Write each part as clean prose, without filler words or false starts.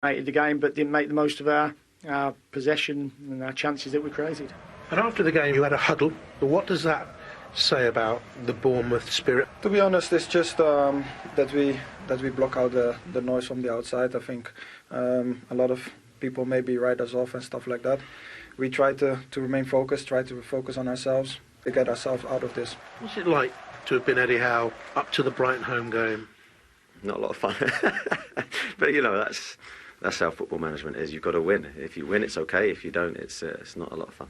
The game, but didn't make the most of our possession and our chances that we created. And after the game, you had a huddle. But what does that say about the Bournemouth spirit? To be honest, it's just that we block out the noise from the outside. I think a lot of people maybe write us off and stuff like that. We try to remain focused, try to focus on ourselves, to get ourselves out of this. What's it like to have been Eddie Howe up to the Brighton home game? Not a lot of fun. But you know, that's how football management is. You've got to win. If you win, it's okay. If you don't, it's not a lot of fun.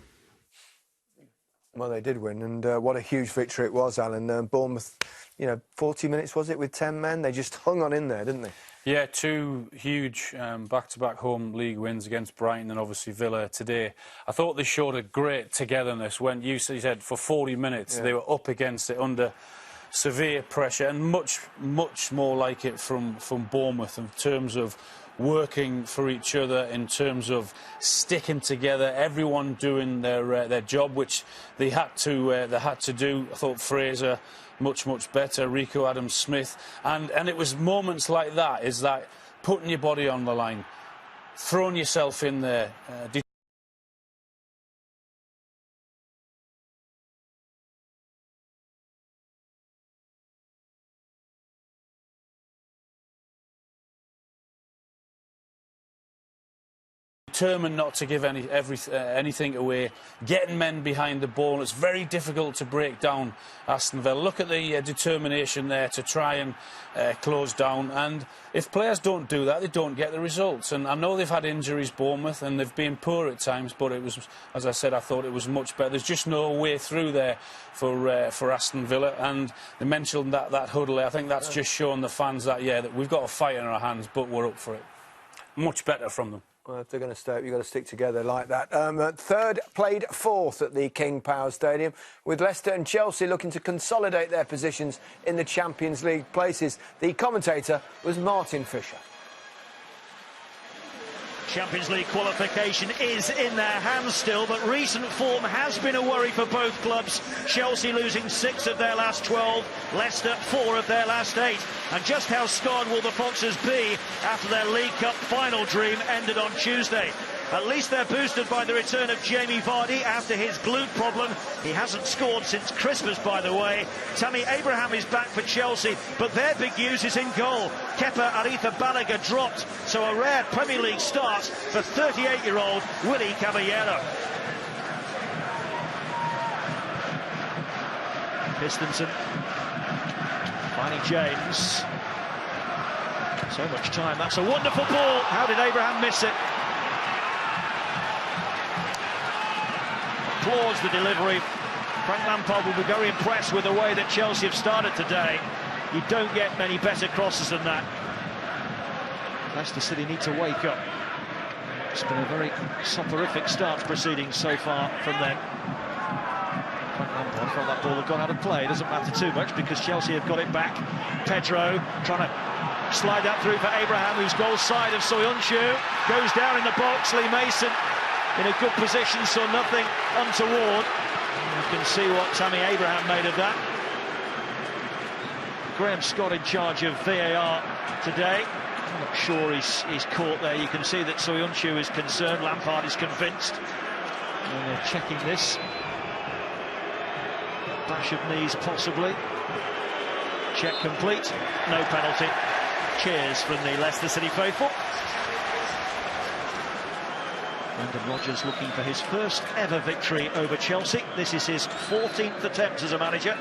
Well, they did win, and what a huge victory it was, Alan. Bournemouth, 40 minutes, was it, with 10 men? They just hung on in there, didn't they? Yeah, two huge back-to-back home league wins against Brighton and obviously Villa today. I thought they showed a great togetherness when you said for 40 minutes they were up against it under severe pressure, and much more like it from Bournemouth in terms of working for each other, in terms of sticking together, everyone doing their job, which they had to do. I thought Fraser much better, Rico Adams-Smith, and it was moments like that, is that putting your body on the line, throwing yourself in there, determined not to give anything away, getting men behind the ball. It's very difficult to break down Aston Villa. Look at the determination there to try and close down, and if players don't do that, they don't get the results. And I know they've had injuries, Bournemouth, and they've been poor at times, but it was, as I said, I thought it was much better. There's just no way through there for Aston Villa, and they mentioned that huddle. I think that's just showing the fans that that we've got a fight in our hands, but we're up for it. Much better from them. Well, if they're going to stay up, you've got to stick together like that. Third played fourth at the King Power Stadium, with Leicester and Chelsea looking to consolidate their positions in the Champions League places. The commentator was Martin Fisher. Champions League qualification is in their hands still, but recent form has been a worry for both clubs. Chelsea losing 6 of their last 12, Leicester 4 of their last 8. And just how scarred will the Foxes be after their League Cup final dream ended on Tuesday? At least they're boosted by the return of Jamie Vardy after his glute problem. He hasn't scored since Christmas, by the way. Tammy Abraham is back for Chelsea, but their big news is in goal. Kepa Arrizabalaga dropped, so a rare Premier League start for 38-year-old Willy Caballero. Pistonson finding James. So much time. That's a wonderful ball. How did Abraham miss it? Applauds the delivery. Frank Lampard will be very impressed with the way that Chelsea have started today. You don't get many better crosses than that. Leicester City need to wake up. It's been a very soporific start proceedings so far from them. Frank Lampard felt that ball had gone out of play. It doesn't matter too much because Chelsea have got it back. Pedro trying to slide that through for Abraham, who's goal side of Soyuncu. Goes down in the box. Lee Mason in a good position, so nothing untoward. You can see what Tammy Abraham made of that. Graham Scott in charge of VAR today. I'm not sure he's caught there. You can see that Soyuncu is concerned. Lampard is convinced. And they're checking this. Bash of knees possibly. Check complete. No penalty. Cheers from the Leicester City faithful. Brendan Rodgers looking for his first ever victory over Chelsea. This is his 14th attempt as a manager.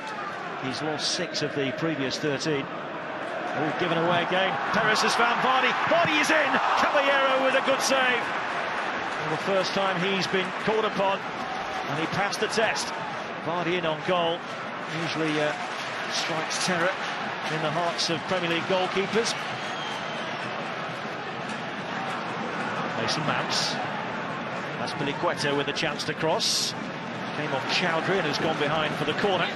He's lost 6 of the previous 13. All given away again. Perez has found Vardy. Vardy is in! Caballero with a good save. For the first time he's been called upon, and he passed the test. Vardy in on goal. Usually strikes terror in the hearts of Premier League goalkeepers. Mason Mounts. That's Miliqueta with a chance to cross. Came off Chowdhury and has gone behind for the corner.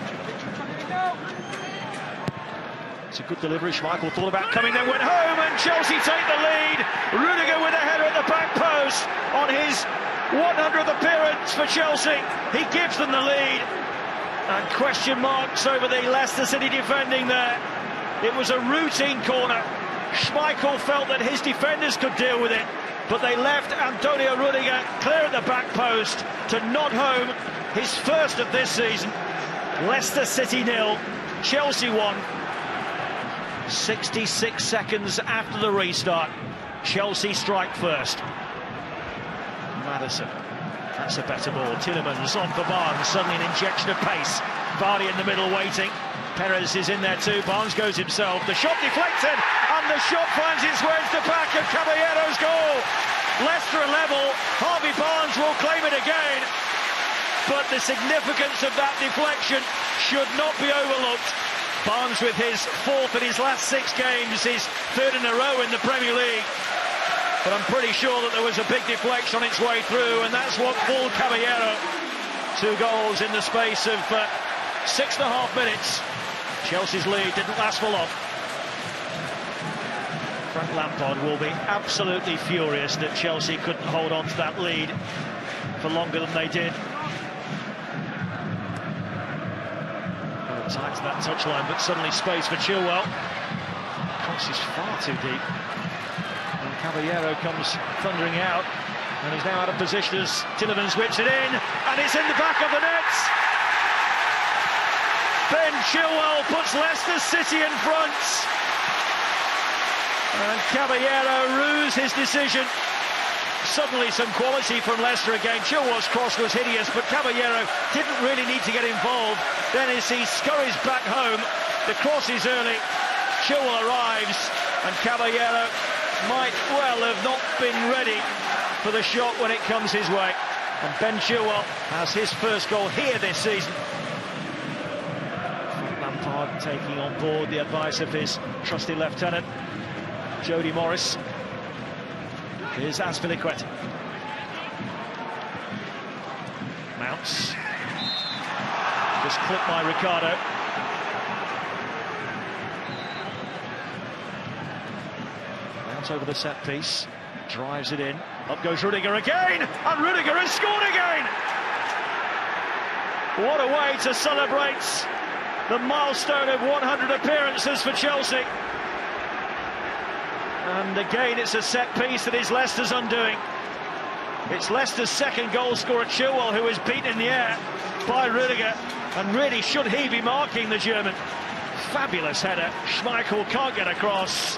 It's a good delivery. Schmeichel thought about coming, then went home, and Chelsea take the lead. Rudiger with a header at the back post on his 100th appearance for Chelsea. He gives them the lead. And question marks over the Leicester City defending there. It was a routine corner. Schmeichel felt that his defenders could deal with it, but they left Antonio Rudiger clear at the back post to nod home his first of this season. Leicester City 0, Chelsea 1. 66 seconds after the restart, Chelsea strike first. Maddison, that's a better ball. Tielemans on for Barnes, suddenly an injection of pace. Vardy in the middle waiting. Perez is in there too. Barnes goes himself. The shot deflected, and the shot finds its way into the back of Caballero's goal. Leicester are level. Harvey Barnes will claim it again, but the significance of that deflection should not be overlooked. Barnes with his fourth in his last 6 games, his third in a row in the Premier League. But I'm pretty sure that there was a big deflection on its way through, and that's what fooled Caballero. 2 goals in the space of 6.5 minutes. Chelsea's lead didn't last for long. Frank Lampard will be absolutely furious that Chelsea couldn't hold on to that lead for longer than they did. Tight to that touchline, but suddenly space for Chilwell. Cross is far too deep. And Caballero comes thundering out, and he's now out of position as Tielemans whips it in, and it's in the back of the net. Ben Chilwell puts Leicester City in front, and Caballero rues his decision. Suddenly some quality from Leicester again. Chilwell's cross was hideous, but Caballero didn't really need to get involved. Then as he scurries back home, the cross is early, Chilwell arrives, and Caballero might well have not been ready for the shot when it comes his way. And Ben Chilwell has his first goal here this season. Lampard taking on board the advice of his trusty lieutenant, Jody Morris. Here's Azpilicueta. Mounts. Just clipped by Ricardo. Mounts over the set piece. Drives it in. Up goes Rudiger again! And Rudiger has scored again! What a way to celebrate the milestone of 100 appearances for Chelsea. And again, it's a set piece that is Leicester's undoing. It's Leicester's second goal scorer, Chilwell, who is beaten in the air by Rudiger. And really, should he be marking the German? Fabulous header. Schmeichel can't get across.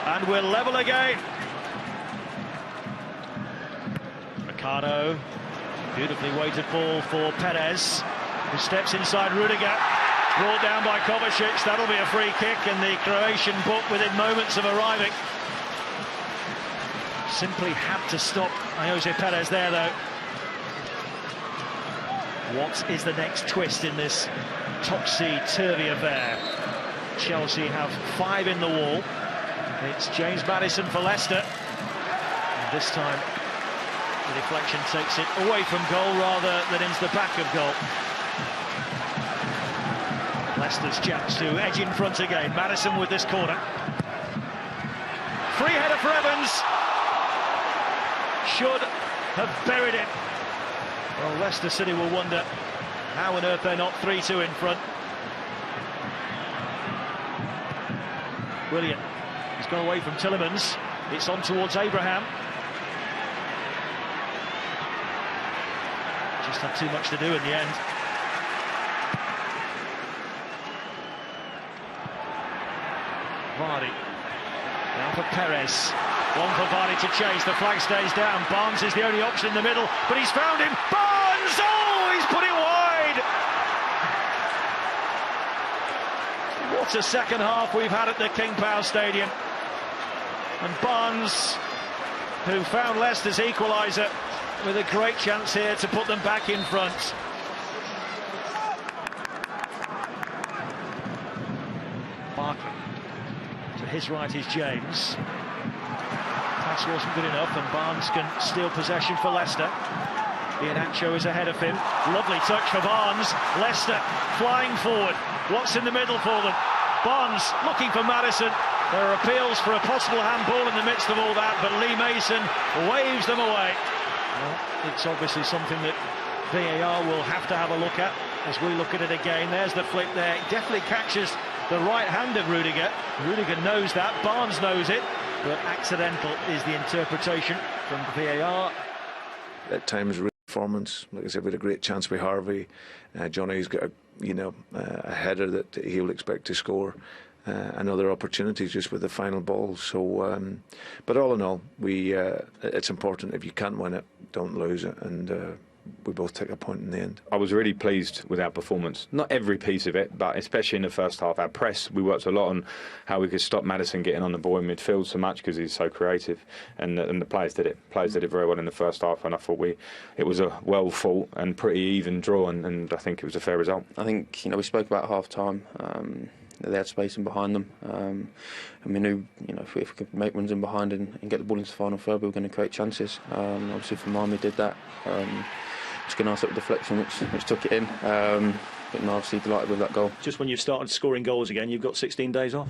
And we're level again. Ricardo. Beautifully weighted ball for Perez, who steps inside Rudiger. Brought down by Kovacic. That'll be a free kick, and the Croatian book within moments of arriving. Simply had to stop Jose Perez there, though. What is the next twist in this topsy-turvy affair? Chelsea have 5 in the wall. It's James Maddison for Leicester. And this time, the deflection takes it away from goal rather than into the back of goal. Leicester's chance to edge in front again. Maddison with this corner. Free header for Evans. Should have buried it. Well, Leicester City will wonder how on earth they're not 3-2 in front. Willian. He's gone away from Tielemans. It's on towards Abraham. Just had too much to do in the end. Vardy. Now for Perez. One for Vardy to chase. The flag stays down. Barnes is the only option in the middle, but he's found him. Barnes! Oh, he's put it wide! What a second half we've had at the King Power Stadium. And Barnes, who found Leicester's equaliser, with a great chance here to put them back in front. Barkley. To his right is James. Pass wasn't good enough, and Barnes can steal possession for Leicester. Iheanacho is ahead of him. Lovely touch for Barnes. Leicester flying forward. What's in the middle for them? Barnes looking for Maddison. There are appeals for a possible handball in the midst of all that, but Lee Mason waves them away. Well, it's obviously something that VAR will have to have a look at as we look at it again. There's the flick there. It definitely catches the right hand of Rudiger. Rudiger knows that, Barnes knows it, but accidental is the interpretation from VAR. At times, performance. Like I said, we had a great chance with Harvey. Johnny's got a header that he'll expect to score, and other opportunities just with the final ball. So, but all in all, it's important. If you can't win it, don't lose it, and we both take a point in the end. I was really pleased with our performance. Not every piece of it, but especially in the first half. Our press, we worked a lot on how we could stop Maddison getting on the ball in midfield so much because he's so creative, and the players did it. Players did it very well in the first half, and I thought it was a well fought and pretty even draw, and I think it was a fair result. I think we spoke about half time. They had space in behind them, and we knew if we could make runs in behind and get the ball into the final third, we were going to create chances. Obviously, for mine, we did that. Just a nice little deflection which took it in. But no, obviously delighted with that goal. Just when you've started scoring goals again, you've got 16 days off.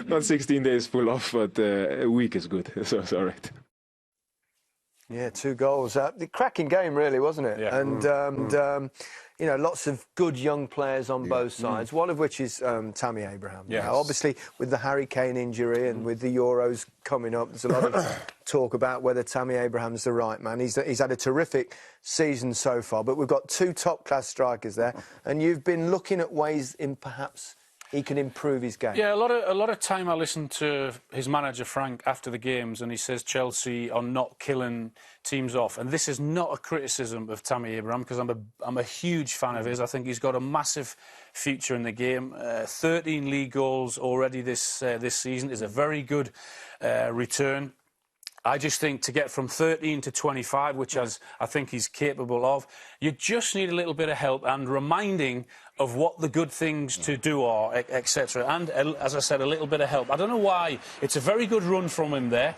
Not 16 days full off, but a week is good, so it's all right. Yeah, 2 goals. The cracking game, really, wasn't it? Yeah. And lots of good young players on both sides, one of which is Tammy Abraham. Yes. Now, obviously, with the Harry Kane injury and with the Euros coming up, there's a lot of talk about whether Tammy Abraham's the right man. He's had a terrific season so far, but we've got 2 top-class strikers there, and you've been looking at ways in perhaps he can improve his game. Yeah, a lot of time I listened to his manager Frank after the games, and he says Chelsea are not killing teams off. And this is not a criticism of Tammy Abraham, because I'm a huge fan of his. I think he's got a massive future in the game. 13 league goals already this season is a very good return. I just think to get from 13 to 25, which I think he's capable of, you just need a little bit of help and reminding of what the good things to do are, etc. And, as I said, a little bit of help. I don't know why. It's a very good run from him there.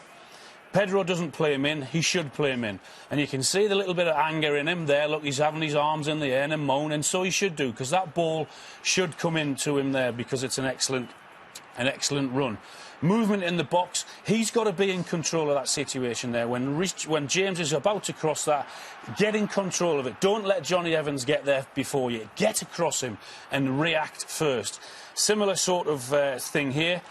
Pedro doesn't play him in. He should play him in. And you can see the little bit of anger in him there. Look, he's having his arms in the air and moaning, and so he should do, because that ball should come into him there, because it's an excellent run. Movement in the box, he's got to be in control of that situation there. When James is about to cross that, get in control of it. Don't let Johnny Evans get there before you. Get across him and react first. Similar sort of thing here.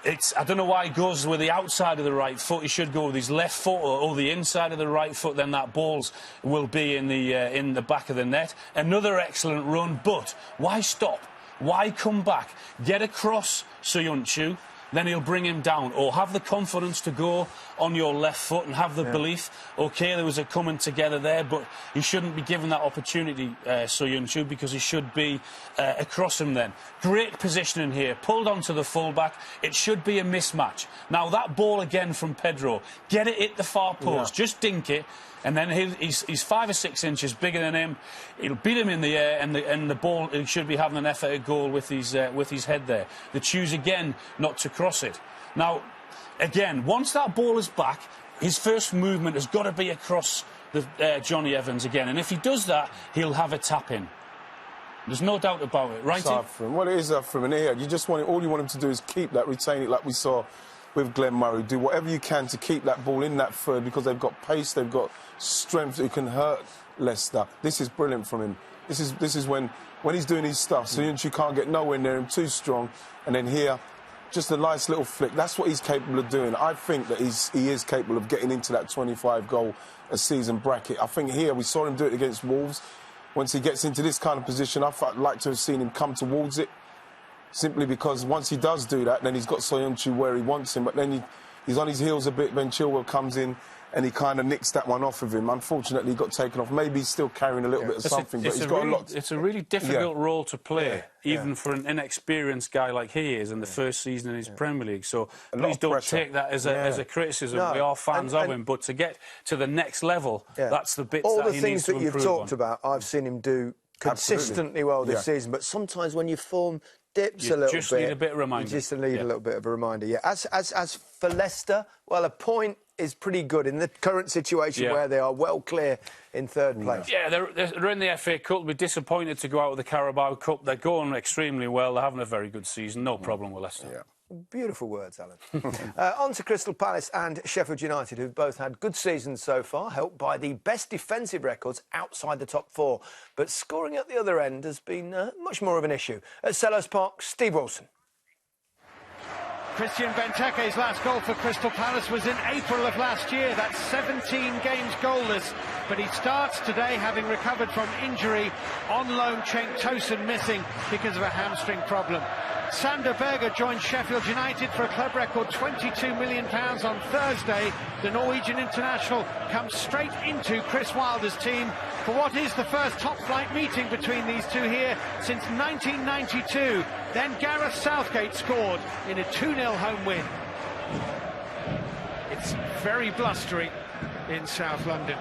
I don't know why he goes with the outside of the right foot. He should go with his left foot or the inside of the right foot. Then that ball will be in the back of the net. Another excellent run, but why stop? Why come back? Get across Soyuncu, then he'll bring him down. Or have the confidence to go on your left foot and have the belief, OK, there was a coming together there, but he shouldn't be given that opportunity, Soyuncu, because he should be across him then. Great positioning here, pulled onto the full-back. It should be a mismatch. Now, that ball again from Pedro, get it at the far post, just dink it, and then he's 5 or 6 inches bigger than him. He'll beat him in the air, and the ball, he should be having an effort at goal with his head there. They choose again not to cross it. Now, again, once that ball is back, his first movement has got to be across Johnny Evans again, and if he does that, he'll have a tap in. There's no doubt about it, right? Well, it is from an ear. All you want him to do is keep that, retain it, like we saw with Glenn Murray. Do whatever you can to keep that ball in that third, because they've got pace, they've got strength. It can hurt Leicester. This is brilliant from him. This is when he's doing his stuff. So you can't get nowhere near him, too strong. And then here, just a nice little flick. That's what he's capable of doing. I think that he is capable of getting into that 25-goal a season bracket. I think here we saw him do it against Wolves. Once he gets into this kind of position, I'd like to have seen him come towards it. Simply because once he does do that, then he's got Soyuncu where he wants him. But then he's on his heels a bit. Ben Chilwell comes in and he kind of nicks that one off of him. Unfortunately, he got taken off. Maybe he's still carrying a little bit of something, but he's got a lot. It's a really difficult role to play, even for an inexperienced guy like he is in the first season in his Premier League. So please don't take that as a criticism. No. We are fans of him, but to get to the next level, that's the bits that he needs to improve on. All the things that you've talked about, I've seen him do consistently well this season. But sometimes when you form dips a little bit, you just need a bit of reminder. You just need a little bit of a reminder. Yeah. As for Leicester, well, a point is pretty good in the current situation where they are well clear in third place. Yeah, they're in the FA Cup. We're disappointed to go out of the Carabao Cup. They're going extremely well. They're having a very good season. No problem with Leicester. Yeah. Beautiful words, Alan. On to Crystal Palace and Sheffield United, who've both had good seasons so far, helped by the best defensive records outside the top four. But scoring at the other end has been much more of an issue. At Selhurst Park, Steve Wilson. Christian Benteke's last goal for Crystal Palace was in April of last year. That's 17 games goalless. But he starts today having recovered from injury, on loan Cenk Tosun missing because of a hamstring problem. Sander Berge joined Sheffield United for a club record £22 million on Thursday. The Norwegian international comes straight into Chris Wilder's team for what is the first top-flight meeting between these two here since 1992. Then Gareth Southgate scored in a 2-0 home win. It's very blustery in South London.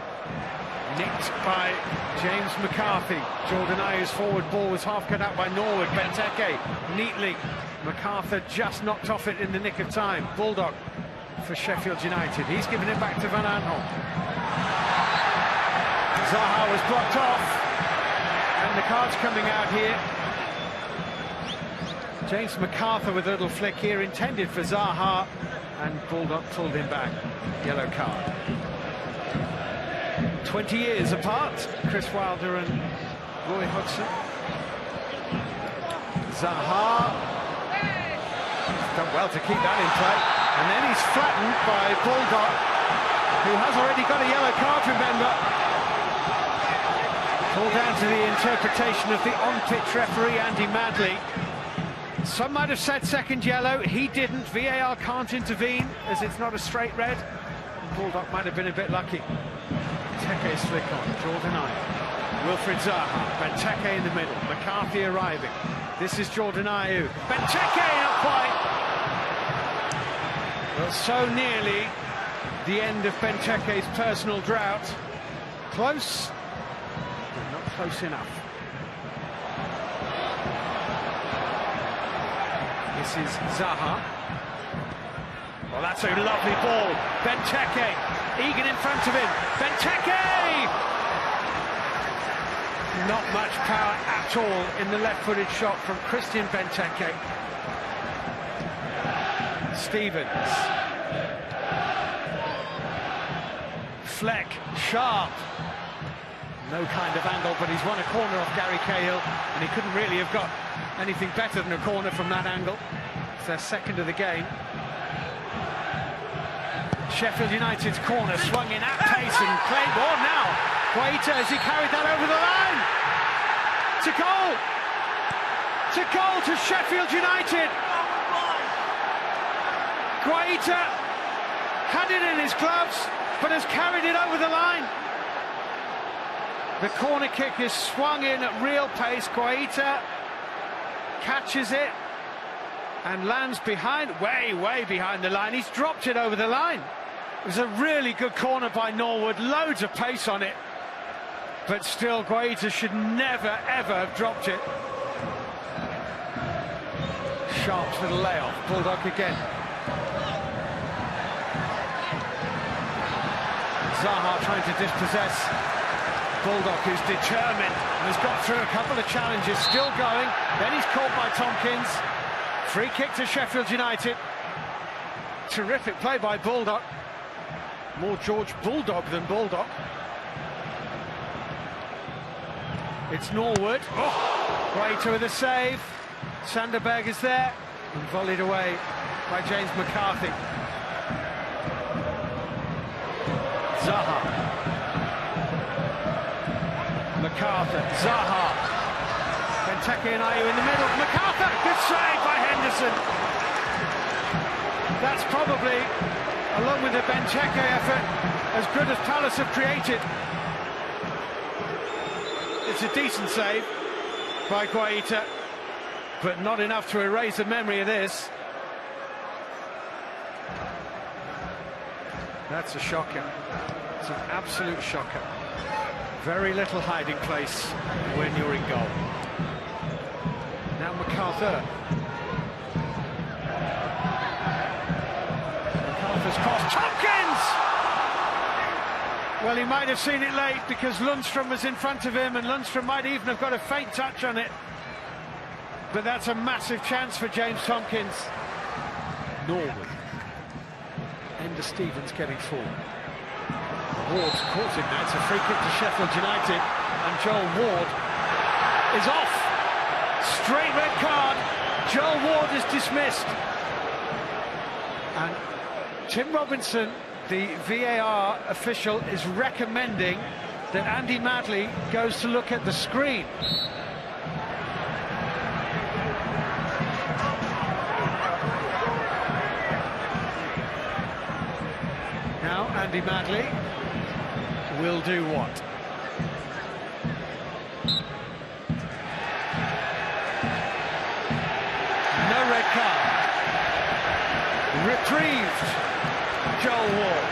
Nicked by James McCarthy. Jordan Ayew's forward ball was half cut out by Norwood. Benteke neatly. MacArthur just knocked off it in the nick of time. Bulldog for Sheffield United. He's given it back to Van Aanholt. Zaha was blocked off. And the card's coming out here. James MacArthur with a little flick here, intended for Zaha. And Bulldog pulled him back. Yellow card. 20 years apart, Chris Wilder and Roy Hodgson. Zaha has done well to keep that in play, and then he's flattened by Bulldog, who has already got a yellow card, remember. All down to the interpretation of the on-pitch referee Andy Madley. Some might have said second yellow, he didn't. VAR can't intervene as it's not a straight red. Bulldog might have been a bit lucky. Benteke's flick on, Jordan Ayew. Wilfried Zaha, Benteke in the middle, McCarthy arriving. This is Jordan Ayew. Benteke not quite. Well, so nearly the end of Benteke's personal drought. Close, but not close enough. This is Zaha. Well, that's a lovely ball. Benteke, Egan in front of him. Benteke! Not much power at all in the left-footed shot from Christian Benteke. Stevens. Fleck, sharp. No kind of angle, but he's won a corner off Gary Cahill, and he couldn't really have got anything better than a corner from that angle. It's their second of the game. Sheffield United's corner swung in at pace and played ball now. Guaita, as he carried that over the line. To goal! To goal to Sheffield United. Guaita had it in his gloves, but has carried it over the line. The corner kick is swung in at real pace. Guaita catches it and lands behind, way behind the line. He's dropped it over the line. It was a really good corner by Norwood, loads of pace on it. But still, Guaita should never, ever have dropped it. Sharp's little layoff, Bulldog again. Zaha trying to dispossess Bulldog, who's determined and has got through a couple of challenges, still going. Then he's caught by Tompkins. Free kick to Sheffield United. Terrific play by Bulldog. More George Bulldog than Bulldog. It's Norwood. Oh, Guaita with a save. Sander Berge is there and volleyed away by James McCarthy. Zaha. MacArthur. Zaha. Benteke and Ayew in the middle. MacArthur. Good save by Henderson. That's probably, along with the Benteke effort, as good as Palace have created. It's a decent save by Guaita, but not enough to erase the memory of this. That's a shocker. It's an absolute shocker. Very little hiding place when you're in goal. Now MacArthur. MacArthur's cross. Tompkins! Well, he might have seen it late because Lundstrom was in front of him, and Lundstrom might even have got a faint touch on it. But that's a massive chance for James Tompkins. Norwood. Ender Stevens getting forward. Ward's caught him there. It's a free kick to Sheffield United, and Joel Ward is off. Straight red card. Joel Ward is dismissed. And Tim Robinson, the VAR official, is recommending that Andy Madley goes to look at the screen. Now Andy Madley will do what? No red card. Retrieved. Joel Ward.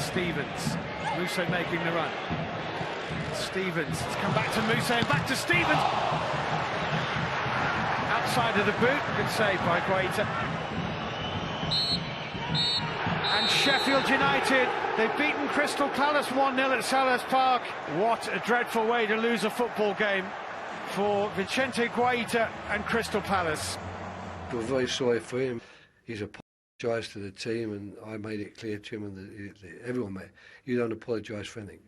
Stevens. Musso making the run. Stevens. It's come back to Musso and back to Stevens. Outside of the boot. Good save by Guaita. And Sheffield United, they've beaten Crystal Palace 1-0 at Selhurst Park. What a dreadful way to lose a football game for Vicente Guaita and Crystal Palace. I feel very sorry for him. He's apologised to the team, and I made it clear to him, and everyone made it. You don't apologise for anything.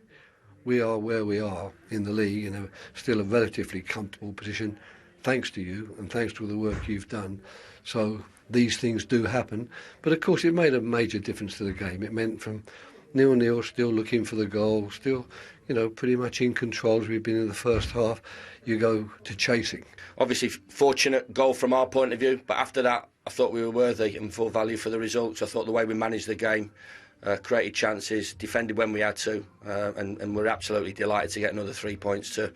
We are where we are in the league, in still a relatively comfortable position, thanks to you and thanks to all the work you've done. So these things do happen, but of course it made a major difference to the game. It meant from 0-0, still looking for the goal, still, pretty much in control as we've been in the first half, you go to chasing. Obviously, fortunate goal from our point of view, but after that, I thought we were worthy and full value for the results. I thought the way we managed the game, created chances, defended when we had to, and we're absolutely delighted to get another 3 points to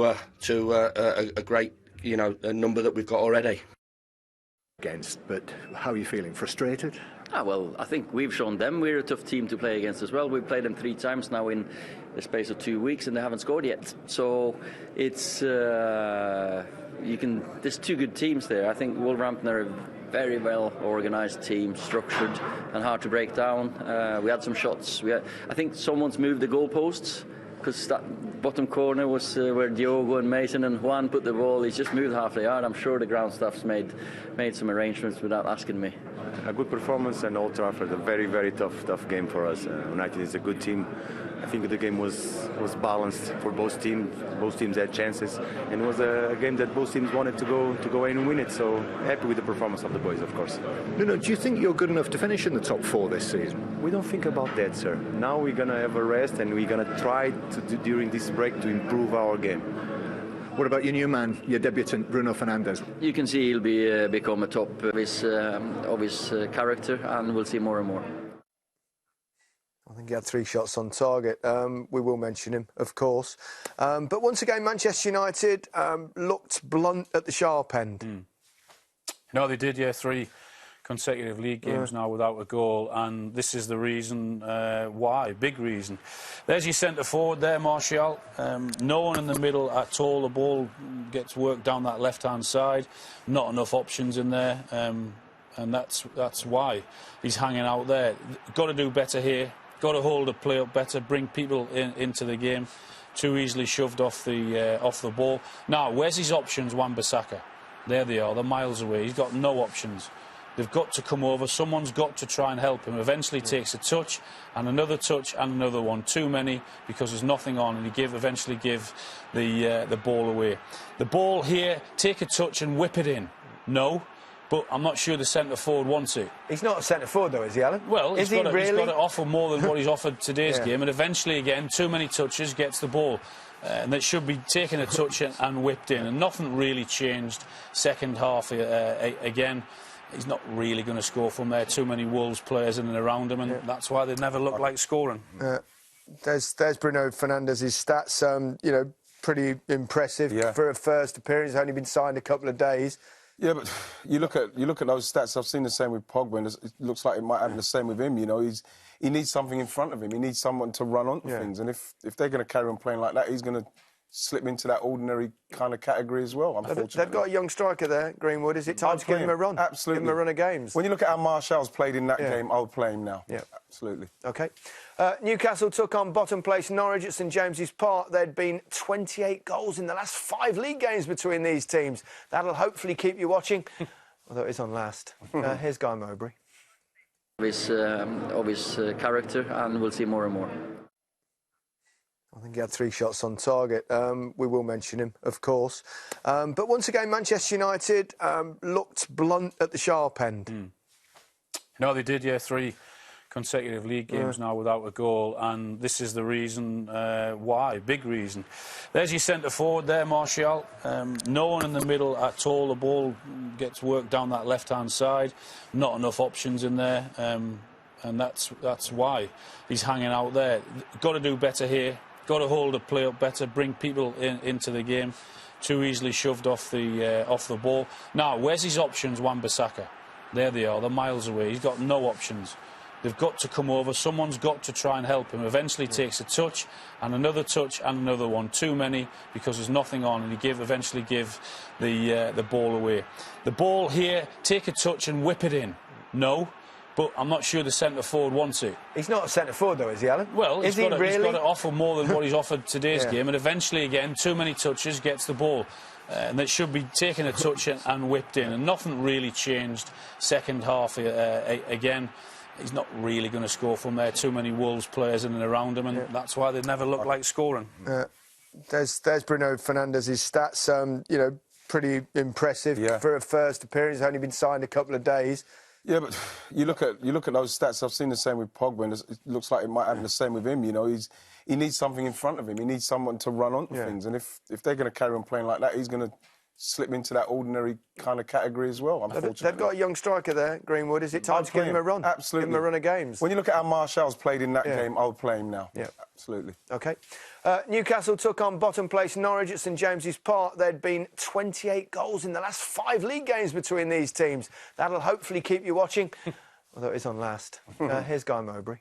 a great, a number that we've got already. But how are you feeling? Frustrated? Well, I think we've shown them we're a tough team to play against as well. We've played them 3 times now in the space of 2 weeks, and they haven't scored yet. So it's there's 2 good teams there. I think Wolverhampton are a very well organised team, structured and hard to break down. We had some shots. I think someone's moved the goalposts, because that bottom corner was where Diogo and Mason and Juan put the ball. He's just moved half the yard. I'm sure the ground staff's made some arrangements without asking me. A good performance, and Old Trafford, a very, very tough game for us. United is a good team. I think the game was balanced for both teams. Both teams had chances, and it was a game that both teams wanted to go in and win it. So happy with the performance of the boys, of course. Do you think you're good enough to finish in the top 4 this season? We don't think about that, sir. Now we're gonna have a rest, and we're gonna try to during this break to improve our game. What about your new man, your debutant, Bruno Fernandes? You can see he'll become a top of his character, and we'll see more and more. I think he had 3 shots on target. We will mention him, of course. But once again, Manchester United looked blunt at the sharp end. No, they did, 3 consecutive league games now without a goal, and this is the reason why, big reason. There's your centre forward there, Martial. No one in the middle at all. The ball gets worked down that left-hand side. Not enough options in there, and that's why he's hanging out there. Got to do better here. Got to hold the play up better, bring people into the game. Too easily shoved off the ball. Now, where's his options, Wan-Bissaka? There they are. They're miles away. He's got no options. They've got to come over. Someone's got to try and help him. Eventually takes a touch and another one. Too many, because there's nothing on, and he eventually give the ball away. The ball here, take a touch and whip it in. No. But I'm not sure the centre forward wants it. He's not a centre forward though, is he, Alan? Well, he's got to offer more than what he's offered today's game, and eventually, again, too many touches, gets the ball. And that should be taken a touch and whipped in, and nothing really changed second half. Again, he's not really going to score from there. Too many Wolves players in and around him, and that's why they never look like scoring. There's Bruno Fernandes' stats. Pretty impressive for a first appearance. He's only been signed a couple of days. Yeah, but you look at those stats. I've seen the same with Pogba, and it looks like it might happen the same with him. He needs something in front of him. He needs someone to run onto things. And if they're going to carry on playing like that, he's going to slip into that ordinary kind of category as well, unfortunately. They've got a young striker there, Greenwood. Is it time to give him a run? Absolutely. Give him a run of games. When you look at how Martial's played in that game, I would play him now. Yeah. Absolutely. OK. Newcastle took on bottom place Norwich at St James's Park. There'd been 28 goals in the last 5 league games between these teams. That'll hopefully keep you watching, although it is on last. Here's Guy Mowbray. Of his character, and we'll see more and more. I think he had 3 shots on target. We will mention him, of course. But once again, Manchester United looked blunt at the sharp end. No, they did, 3 consecutive league games now without a goal, and this is the reason why, big reason. There's your centre forward there, Martial. No one in the middle at all. The ball gets worked down that left-hand side. Not enough options in there, and that's why he's hanging out there. Got to do better here. Got to hold the play up better, bring people into the game. Too easily shoved off the ball. Now, where's his options, Wan-Bissaka? There they are. They're miles away. He's got no options. They've got to come over. Someone's got to try and help him. Eventually takes a touch and another touch and another one. Too many because there's nothing on, and you eventually give the ball away. The ball here, take a touch and whip it in. No. But I'm not sure the centre forward wants it. He's not a centre forward, though, is he, Alan? Well, he's got to offer more than what he's offered today's game, and eventually, again, too many touches, gets the ball. And that should be taken a touch and whipped in, and nothing really changed second half. Again, he's not really going to score from there. Too many Wolves players in and around him, and that's why they never look like scoring. There's Bruno Fernandes's stats. You know, pretty impressive for a first appearance. He's only been signed a couple of days. Yeah, but you look at those stats. I've seen the same with Pogba, and it looks like it might happen the same with him. You know, he needs something in front of him. He needs someone to run onto things, and if they're going to carry on playing like that, he's going to slip into that ordinary kind of category as well, unfortunately. They've got a young striker there, Greenwood. Is it time to give him a run? Absolutely. Give him a run of games. When you look at how Martial's played in that game, I would play him now. Yeah. Absolutely. OK. Newcastle took on bottom place Norwich at St James's Park. There'd been 28 goals in the last 5 league games between these teams. That'll hopefully keep you watching, although it is on last. Here's Guy Mowbray.